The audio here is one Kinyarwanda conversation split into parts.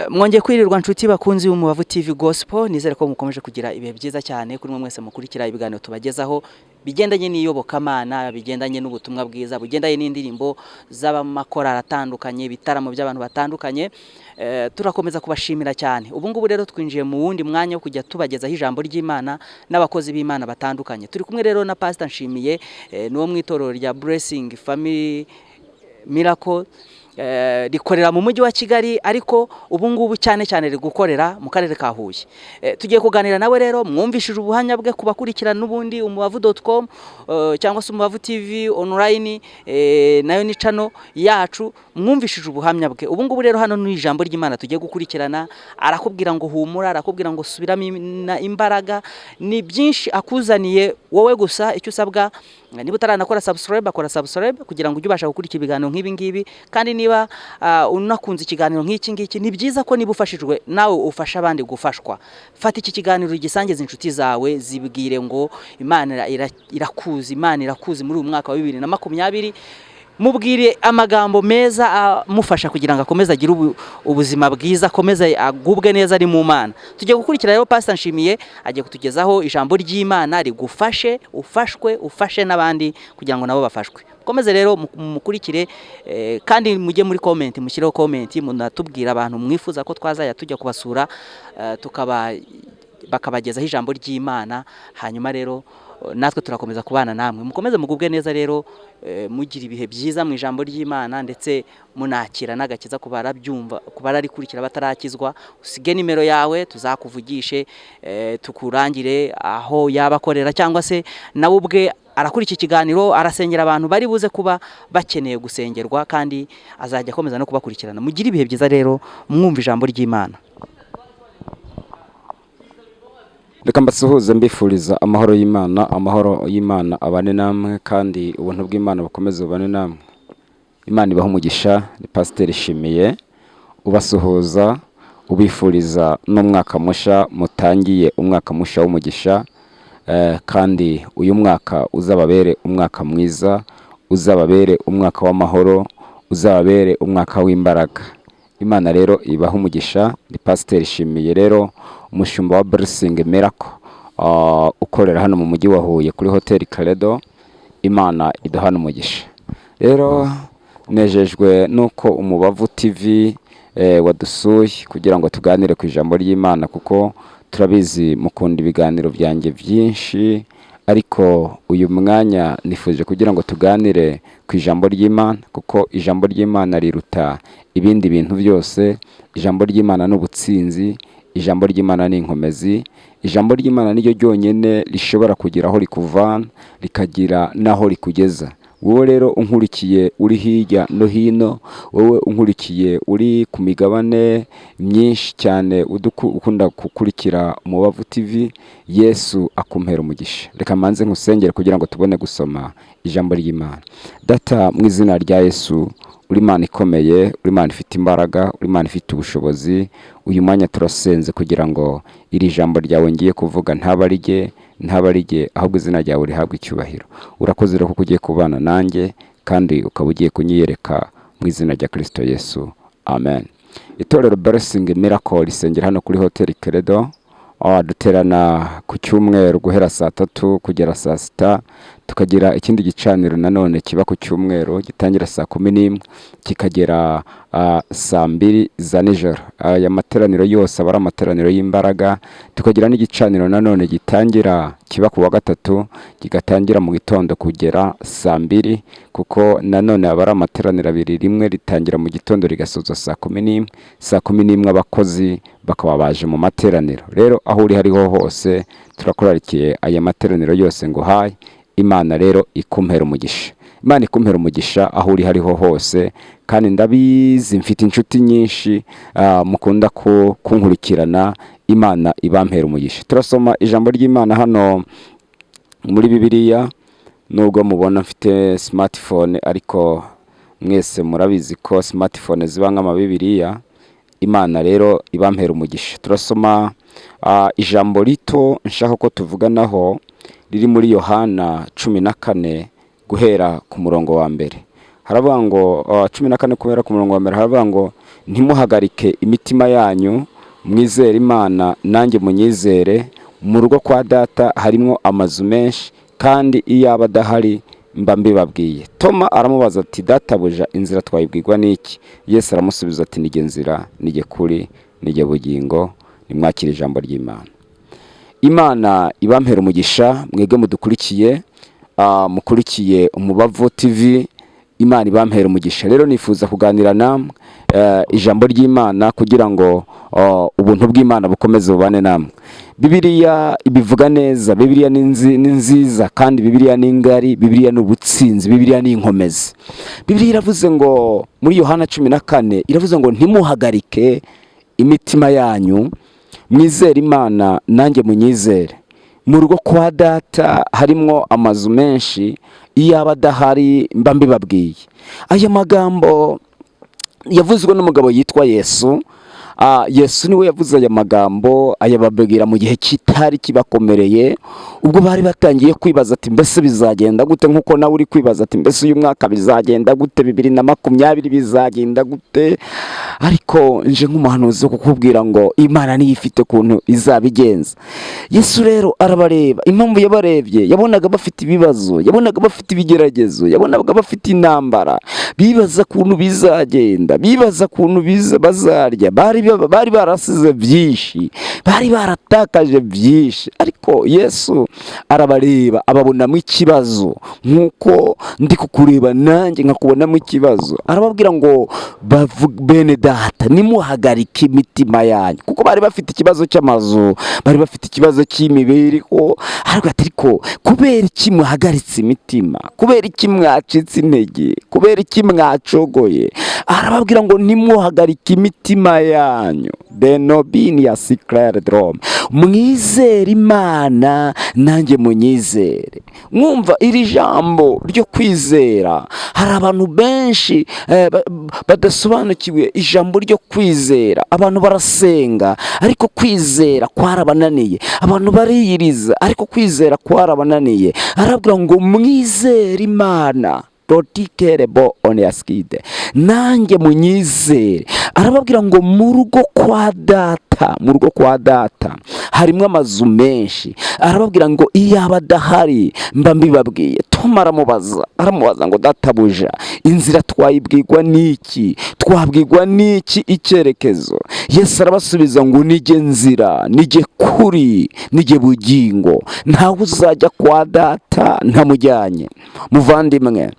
Mwongeye kwirirwa nshuti bakunzi b'Umubavu TV Gospel, nizere ko mukomeje kugira ibihe byiza cyane kuri mwe mwese mukurikira ibiganiro tubagezaho bigendanye n'iyobokamana, bigendanye n'ubutumwa bwiza, bugendanye n'indirimbo z'abamakorali atandukanye, bitaramo by'abantu batandukanye. Turakomeza kubashimira cyane. Ubu ngubu rero twinjiye mu wundi mwanya wo kujya tubagezaho ijambo ry'Imana n'abakozi b'Imana batandukanye. Turi kumwe rero na Pastor Nshimiye, n'uwo mwitorero rya Blessing Family Miracle rikorera mu mujyi wa Kigali, ariko ubu ngubu cyane cyane gukorera mu karere ka Huye. Tugiye kuganira nawe rero, mwumvishije ubuhamya bwe kubakurikirana n'ubundi umubavu.com cyangwa se Umubavu TV online, nayo ni channel yacu, mwumvishije ubuhamya bwe. Ubu ngubu rero hano ni ijambo ry'Imana tugiye gukurikirana, arakubwira ngo humura, arakubwira ngo subiramo imbaraga, ni byinshi akuzaniye. Wowe gusa icyo usabwa, niba utaranakora subscribe, akora subscribe kugira ngo ujye ubasha gukurikira ibiganiro nk'ibi ngibi. Kandi niba unakunze ikiganiro nk'iki ngiki, ni byiza ko niba ufashijwe nawe ufasha abandi gufashwa. Fata iki kiganiro gisangiza inshuti zawe, zibwire ngo Imana irakuzi, Imana irakuzi muri uyu mwaka wa 2020. Mubwire amagambo meza amufasha kugira ngo akomeze agire ubuzima bwiza, akomeze agubwe neza ari mu Mana. Tugiye gukurikira rero Pastor Nshimiye agiye kutugezaho ijambo ry'Imana rigufashe, ufashe n'abandi kugira ngo nabo bafashwe. Komeze rero mukurikire, kandi mujye muri comment, mushireho comment, munatubwira abantu mwifuza ko twazaya tujya kubasura, bakabagezaho ijambo ry'Imana. Hanyuma rero natwe turakomeza kubana namwe. Mukomeze mugubwe neza rero, mugira ibihe byiza mu ijambo ry'Imana, ndetse munakira n'agakiza kubarabyumva, kubararikurikira batarakizwa. Usige nimero yawe tuzakuvugishe, tukurangire aho yabakorera, cyangwa se nawe ubwe arakora iki kiganiro, arasengera abantu bari buze kuba bakeneye gusengerwa, kandi azajya akomeza no kubakurikirana. Mugira ibihe byiza rero, mwumva ijambo ry'Imana. Reka mbasuhuze mbifuriza amahoro y'Imana abane namwe, kandi ubuntu bw'Imana bukomeze bubane namwe. Imana ibaha umugisha. Ni Pastor Nshimiye ubasuhuza, ubifuriza n'umwaka musha, mutangiye umwaka musha w'umugisha, kandi uyu mwaka uzababere umwaka mwiza, uzababere umwaka w'amahoro, uzababere umwaka w'imbaraga. Imana rero ibaha umugisha. Ni Pastor Nshimiye rero, umushumba wa Blessing Miracle ukorera hano mu mujyi wa Huye kuri Hotel Caredo. Imana idahana umugisha. Rero nejejwe nuko Umubavu TV wadusuye kugira ngo tuganire ku ijambo ry'Imana, kuko turabizi mukunda ibiganiro byanjye byinshi, ariko uyu mwanya nifuje kugira ngo tuganire ku ijambo ry'Imana, kuko ijambo ry'Imana riruta ibindi bintu byose. Ijambo ry'Imana n'ubutsinzi, ijambo ry'Imana n'inkomezi, ijambo ry'Imana niryo ryonyine rishobora kugira aho rikuvana rikagira naho rikugeza. Wowe rero unkurikiye uri hirya no hino, wowe unkurikiye uri ku migabane myinshi cyane, ukunda gukurikira Umubavu TV, Yesu akumpera umugisha. Reka manze nkusengere kugira ngo tubone gusoma ijambo ry'Imana. Data, mu izina rya Yesu, uri Imana ikomeye, uri Imana ifite imbaraga, uri Imana ifite ubushobozi. Uyu mwanya turasenze kugira ngo iri jambo ryawe ngiye kuvuga ntabarige ahubwo izina ryawe rihabwe icyubahiro. Urakoze rero kuko ugiye kubana nanjye, kandi ukaba ugiye kunyiyereka mu izina rya Kristo Yesu, amen. Itorero Blessing Miracle risengera hano kuri Hotel Caredo. Duterana ku cyumweru guhera saa 3 kugera saa 6, tukagira ikindi gicaniro nanone kiba ku cyumweru gitangira saa 11 kikagera saa 2 za nijoro. Aya materaniro yose aba ari amateraniro y'imbaraga. Tukagira n'igicaniro nanone gitangira kiba ku wa gatatu, kigatangira mu gitondo kugera saa 2, kuko nanone aba ari amateraniro abiri, rimwe ritangira mu gitondo rigasoza saa 11. Saa 11 abakozi bakaba baje mu materaniro. Rero aho uri hariho hose turakorarikiye aya materaniro yose ngo hayi. Imana rero ikumpera umugisha. Imana ikumpera umugisha aho uri hariho hose, kandi ndabizi mfite inshuti nyinshi mukunda kunkurikirana. Imana ibampera umugisha. Turasoma ijambo ry'Imana hano muri Bibiliya. Nubwo mubona mfite smartphone, ariko mwese murabizi ko smartphone ziba nk'amabibiliya. Imana rero ibampera umugisha. Turasoma ijambo rito nshaka ko tuvuganaho, riri muri Yohana 14 guhera ku murongo wa mbere. Haravuga ngo 14 guhera ku murongo wa mbere, haravuga ngo ntimuhagarike imitima yanyu, mwizere Imana nanjye munyizere. Mu rugo kwa data harimo amazu menshi, kandi iyaba adahari mba mbibabwiye. Toma aramubaza ati, databuja, inzira twayibwirwa n'iki? Yesu aramusubiza ati, nijye nzira, nijye kuri, nijye bugingo. Nimwakire ijambo ry'Imana. Imana ibampera umugisha mwebwe mudukurikiye, mukurikiye Umubavu TV. Imana ibampera umugisha. Rero nifuza kuganira namwe ijambo ry'Imana kugira ngo ubuntu bw'Imana bukomeze bubane namwe. Bibiliya ibivuga neza, Bibiliya ni nziza, kandi Bibiliya ni ngari, Bibiliya ni ubutsinzi, Bibiliya ni inkomezi. Bibiliya iravuze ngo muri Yohana 14 iravuze ngo ntimuhagarike imitima yanyu, mwizere Imana nanjye munyizere. Mu rugo kwa data harimo amazu menshi, iyaba adahari mba mbibabwiye. Aya magambo yavuzwe n'umugabo yitwa Yesu. Yesu niwe yavuze aya magambo, ayababwira mu gihe kitari kibakomereye, ubwo bari batangiye kwibaza ati mbese bizagenda gute, nkuko nawe uri kwibaza ati mbese uyu mwaka bizagenda gute, 2020 bizagenda gute. Ariko nje nk'umuhanuzi wo kukubwira ngo Imana niyo ifite kuntu izabigenza. Yesu rero arabareba. Impamvu yabarebye, yabonaga bafite ibibazo, yabonaga bafite ibigeragezo, yabonaga bafite intambara, bibaza kuntu bizagenda, bibaza kuntu bazarya. Bari barasize byinshi, bari baratakaje byinshi. Ariko Yesu arabareba, ababonamo ikibazo, nkuko ndi kukureba nanjye nkakubonamo ikibazo. Arababwira ngo bene data, nimuhagarike imitima yanyu. Kuko bari bafite ikibazo cy'amazu, bari bafite ikibazo cy'imibereho. Ariko kubera iki muhagaritse imitima? Kubera iki mwacitse intege? Kubera iki mwacogoye? Arababwira ngo nimuhagarike imitima yanyu. Benobini ya Sinclair Drum. Mwizere Imana nanjye munyizere. Mwumva iri jambo ryo kwizera, hari abantu benshi badasobanukiwe ijambo ryo kwizera. Abantu barasenga ariko kwizera kwarabananiye, abantu bariyiriza ariko kwizera kwarabananiye. Arabwira ngo mwizere Imana rotikerebo oneaskide, nanjye munyizere. Arababwira ngo mu rugo kwa data harimo amazu menshi. Arababwira ngo iyaba adahari mba mbibabwiye. Toma aramubaza ngo databuja, inzira twayibwirwa n'iki? Twabwirwa n'iki icyerekezo? Yesu arabasubiza ngo nijye nzira, nijye kuri, nijye bugingo. Ntawe uzajya kwa data ntamujyanye. Muvandimwe,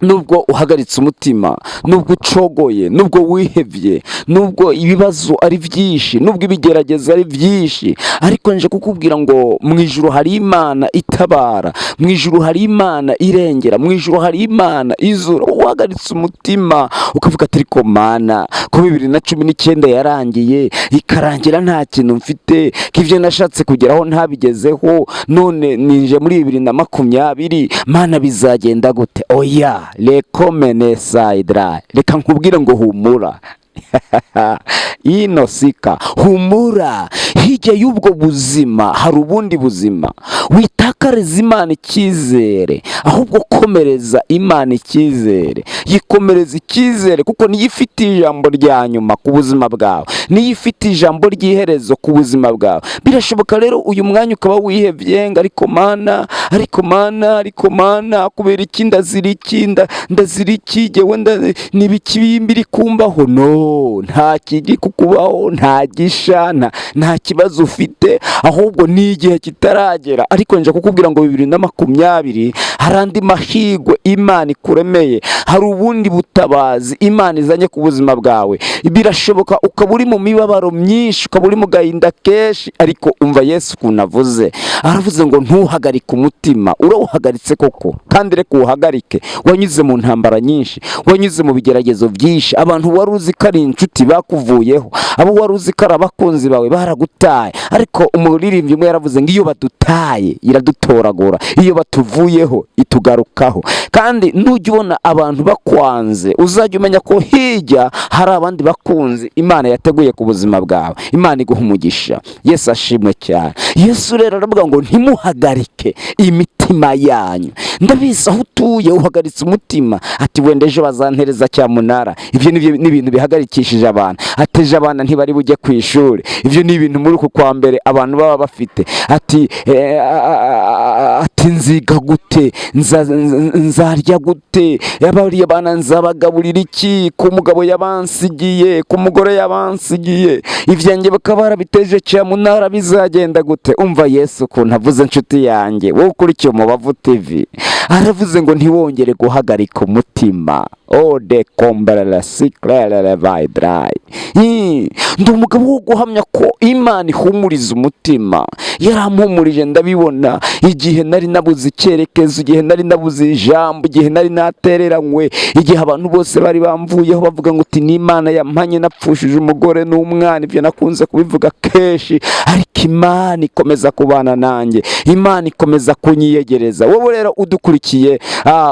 nubwo uhagaritse umutima, nubwo ucogoye, nubwo wihevye, nubwo ibibazo ari byinshi, nubwo ibigerageza ari byinshi, ariko nje kukubwira ngo mu ijuru hari Imana itabara, mu ijuru hari Imana irengera, mu ijuru hari Imana izura. Uhagaritse umutima ukavuga ati ariko Mana, ko 2019 yarangiye ikarangira nta kintu mfite, k'ivyo nashatse kugeraho ntabigezeho, none ninje muri 2020, Mana bizagenda gute? Oya, lekomene saidra, reka nkubwire ngo humura. Inosika, humura. Hirya y'ubwo buzima hari ubundi buzima. Witakariza Imana icyizere, ahubwo komereza Imana icyizere. Yikomereza icyizere, kuko niyo ifite ijambo rya nyuma ku buzima bwawe, niyo ifite ijambo ry'iherezo ku buzima bwawe. Birashoboka rero uyu mwanya ukaba wihevye, ariko Mana, kubera iki ndazira iki jewe nibiki biri kumbaho? No, nta kiri kukubaho, nta gisha, nta kibazo ufite, ahubwo ni igihe kitaragera. Ariko nje kukubwira ngo 2020 hari andi mahigwe Imana ikuremeye, hari ubundi butabazi Imana izanye ku buzima bwawe. Birashoboka ukaba uri mu mibabaro myinshi, ukaba uri mu gahinda kenshi, ariko umva Yesu kunavuze, aravuze ngo ntuhagarike umutima. Urawuhagaritse koko, kandi reka uhagarike. Wanyuze mu ntambara nyinshi, wanyuze mu bigeragezo byinshi, abantu wari uzi ko ari inshuti bakuvuyeho, abo wari uzi ko ari abakunzi bawe baragutaye. Ariko umuririmbyi umwe yaravuze ngo iyo badutaye iradutoragura, iyo batuvuyeho itugarukaho. Kandi nujya ubona abantu bakwanze, uzajya umenya ko hirya hari abandi bakunzi Imana yateguye ku buzima bwawe. Imana iguha umugisha. Yesu ashimwe cyane. Yesu rero aravuga ngo ntimuhagarike imitima mitima yanyu. Ndabizi aho utuye uhagaritse umutima, ati wenda ejo bazantereza cyamunara. Ibyo ni ibintu bihagarikishije abantu. Ateje abana ntibari bujye ku ishuri. Ibyo ni ibintu muri uku kwa mbere abantu baba bafite. Ati nziga gute, nzarya gute, abariya bana nzabagaburira iki, ku mugabo yabansigiye, ku mugore yabansigiye, ibyanjye bakaba barabiteje cyamunara, bizagenda gute? Umva Yesu ukuntu avuze, inshuti yanjye wowe ukurikiye Umubavu TV, aravuze ngo ntiwongere guhagarika umutima. De komberera siklere vaidrai. Ndi umugabo wo guhamya ko Imana ihumuriza umutima. Yarampumurije ndabibona igihe nari nabuze icyerekezo, igihe nari nabuze ijambo, igihe nari natereranywe, igihe abantu bose bari bamvuyeho bavuga ngo uti ni Imana yampanye napfushije umugore n'umwana. Ibyo nakunze kubivuga kenshi, ariko Imana ikomeza kubana nanjye, Imana ikomeza kunyiyegereza. Wowe rero udukurikiye,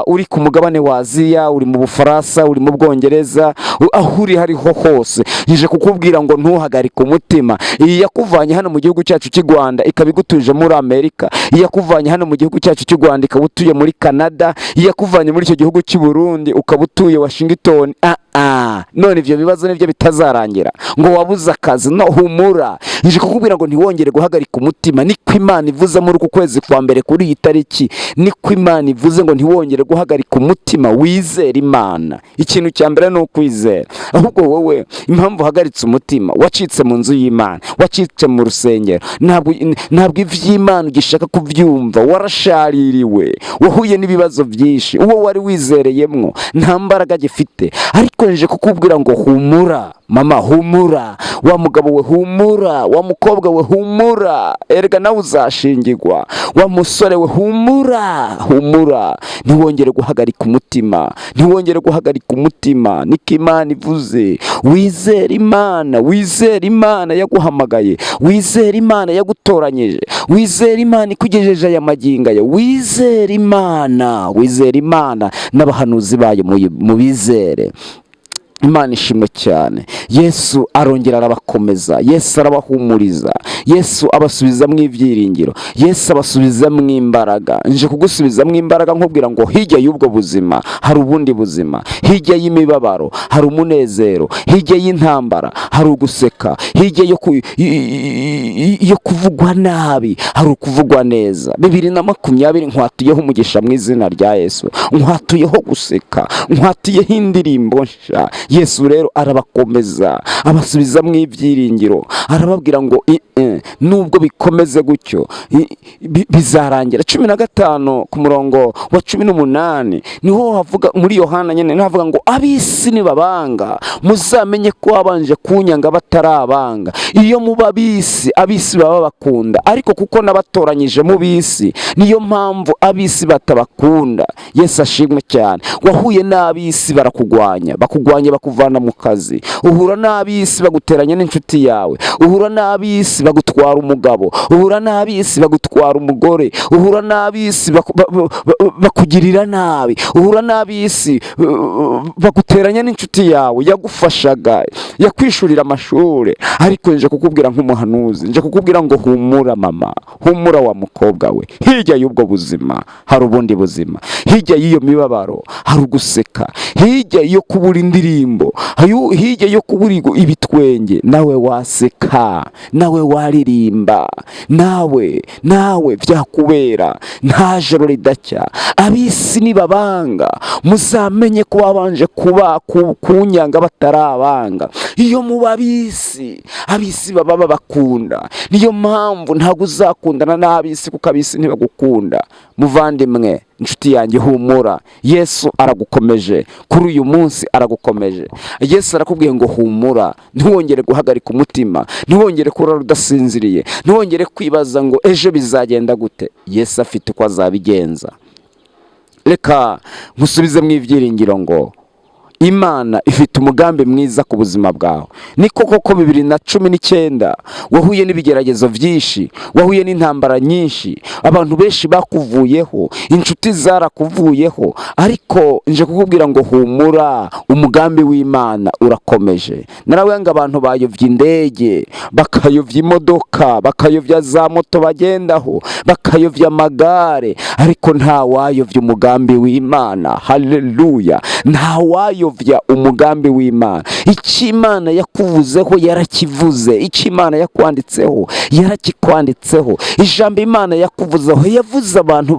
uri ku mugabane wa Aziya, uri mu Bufaransa, uri mu Bwongereza, aho uri hariho hose, nje kukubwira ngo ntuhagarike umutima. Iyi yakuvanye hano mu gihugu cyacu cy'u Rwanda ikaba igutuje muri Amerika, iyi yakuvanye hano mu gihugu cyacu cy'u Rwanda ikaba utuye muri Canada, iyi yakuvanye muri icyo gihugu cy'u Burundi ukaba utuye Washington. None ibyo bibazo nibyo bitazarangira ngo wabuze akazi. No, humura, nje kukubwira ngo ntiwongere guhagarika umutima. Niko Imana ivuze muri uku kwezi kwa mbere kuri iyi tariki, niko Imana ivuze ngo ntiwongere guhagarika umutima, wizere Imana. Ikintu cya mbere ni ukwizera. Ahubwo wowe impamvu uhagaritse umutima, wacitse mu nzu y'Imana, wacitse mu rusengero, ntabwo ivy'Imana ugishaka kuvyumva, warashaririwe, wahuye n'ibibazo byinshi, uwo wari wizereyemwo nta mbaraga gifite. Ariko nje kukubwira ngo humura mama, humura wa mugabo we, humura wa mukobwa we, humura, erega nawe uzashingirwa. Wa musore we, humura, humura, ntiwongere guhagarika umutima, ntiwongere guhagarika umutima. Niko Imana ivuze. Wizere Imana, wizere Imana yaguhamagaye, wizere Imana yagutoranyije, wizere Imana ikugejeje aya magingo aya, wizere Imana, wizere Imana n'abahanuzi bayo mubizere. Imana ishimwe cyane. Yesu arongera arabakomeza, Yesu arabahumuriza, Yesu abasubizamo ibyiringiro, Yesu abasubizamo imbaraga. Nje kugusubizamo imbaraga nkubwira ngo hirya y'ubwo buzima hari ubundi buzima, hirya y'imibabaro hari umunezero, hirya y'intambara hari uguseka, hirya yo kuvugwa nabi hari ukuvugwa neza. 2020 nkwatuyeho umugisha mu izina rya Yesu, nkwatuyeho guseka, nkwatuyeho indirimbo nsha. Yesu rero arabakomeza, abasubizamo ibyiringiro, arababwira ngo nubwo bikomeze gutyo bizarangira. 15 ku murongo wa 18 niho havuga muri Yohana nyene, niho havuga ngo abisi nibabanga muzamenye ko abanje kunyanga batarabanga. Iyo mubabisi, abisi baba bakunda, ariko kuko nabatoranyije mu bisi niyo mpamvu abisi batabakunda. Yesu ashimwe cyane. Wahuye n'abisi barakugwanya, bakuvana mu kazi, uhura n'abisi baguteranya n'inshuti yawe, uhura n'abisi bagutwara umugabo, uhura n'abisi bagutwara umugore, uhura n'abisi bakugirira nabi, uhura n'abisi baguteranya n'inshuti yawe yagufashaga, yakwishurira amashuri. Ariko nje kukubwira nk'umuhanuzi, nje kukubwira ngo humura mama, humura wa mukobwa we, hirya y'ubwo buzima hari ubundi buzima, hirya y'iyo mibabaro hari uguseka, hirya yo kubura indirimbo, hirya yo kubura ibitwenge nawe waseka, nawe waririmba, nawe byakubera, nta joro ridacya. Abisi nibabanga muzamenye ko babanje kunyanga batarabanga. Iyo mubabisi, abisi baba babakunda, niyo mpamvu ntabwo uzakundana n'abisi kuko abisi ntibagukunda. Muvandimwe, inshuti yanjye, humura, Yesu aragukomeje kuri uyu munsi, aragukomeje. Yesu arakubwiye ngo humura, ntiwongere guhagarika umutima, ntiwongere kurara udasinziriye, ntiwongere kwibaza ngo ejo bizagenda gute. Yesu afite uko azabigenza. Reka nkusubize mu ibyiringiro ngo Imana ifite umugambi mwiza ku buzima bwawe. Ni koko 2019 wahuye n'ibigeragezo byinshi, wahuye n'intambara nyinshi, abantu benshi bakuvuyeho, inshuti zarakuvuyeho, ariko nje kukubwira ngo humura, umugambi w'Imana urakomeje. Narawe ngo abantu bayovye indege, bakayovya imodoka, bakayovya za moto bagendaho, bakayovya amagare, ariko nta wayovya umugambi w'Imana. Haleluya! Nta wayovya umugambi w'Imana. Icyo Imana yakuvuzeho yarakivuze, icyo Imana yakwanditseho yarakikwanditseho. Ijambo Imana yakuvuzeho yavuze abantu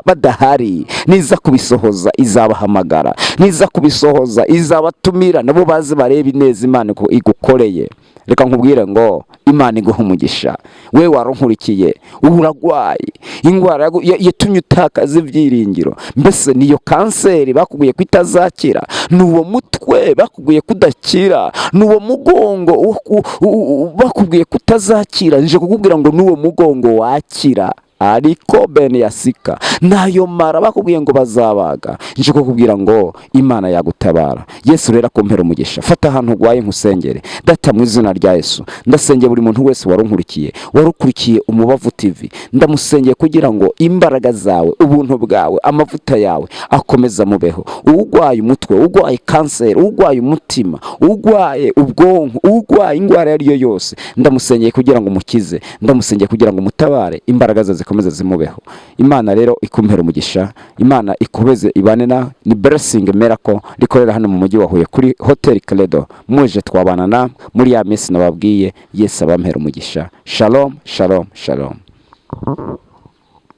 badahari, niza kubisohoza izabahamagara, niza kubisohoza izabatumira nabo baze bareba ineza Imana ko igukoreye. Reka nkubwire ngo Imana iguha umugisha. We warunkurikiye, uragwaye ingwara yatumye utakaza ibyiringiro, mbese niyo kanseri bakubwiye ko itazakira, nuwo mutwe bakubwiye kudakira, nuwo mugongo bakubwiye kutazakira, nje kukubwira ngo nuwo mugongo wakira. Ariko bene yasika nayo mara bakubwiye ngo bazabaga, nje kukubwira ngo Imana yagutabara. Yesu rero akompera umugisha. Fata ahantu ugwaye nkusengere. Data mu izina rya Yesu, ndasengeye buri muntu wese warukurikiye Umubavu TV, ndamusengeye kugira ngo imbaraga zawe, ubuntu bwawe, amavuta yawe akomeza mubeho. Ugwaye umutwe, ugwaye kanseri, ugwaye umutima, ugwaye ubwonko, ugwaye ingwara yariyo yose, ndamusengeye kugira ngo mukize, ndamusengeye kugira ngo mutabare, imbaraga zawe zikomeze zimubeho. Imana rero ikumpera umugisha, Imana ikubeze ibane na ni Blessing Miracle rikorera hano mu mujyi wa Huye kuri Hotel Credo. Muje twabana na muri ya minsi nababwiye. Yesu abampera umugisha. Shalom, shalom, shalom.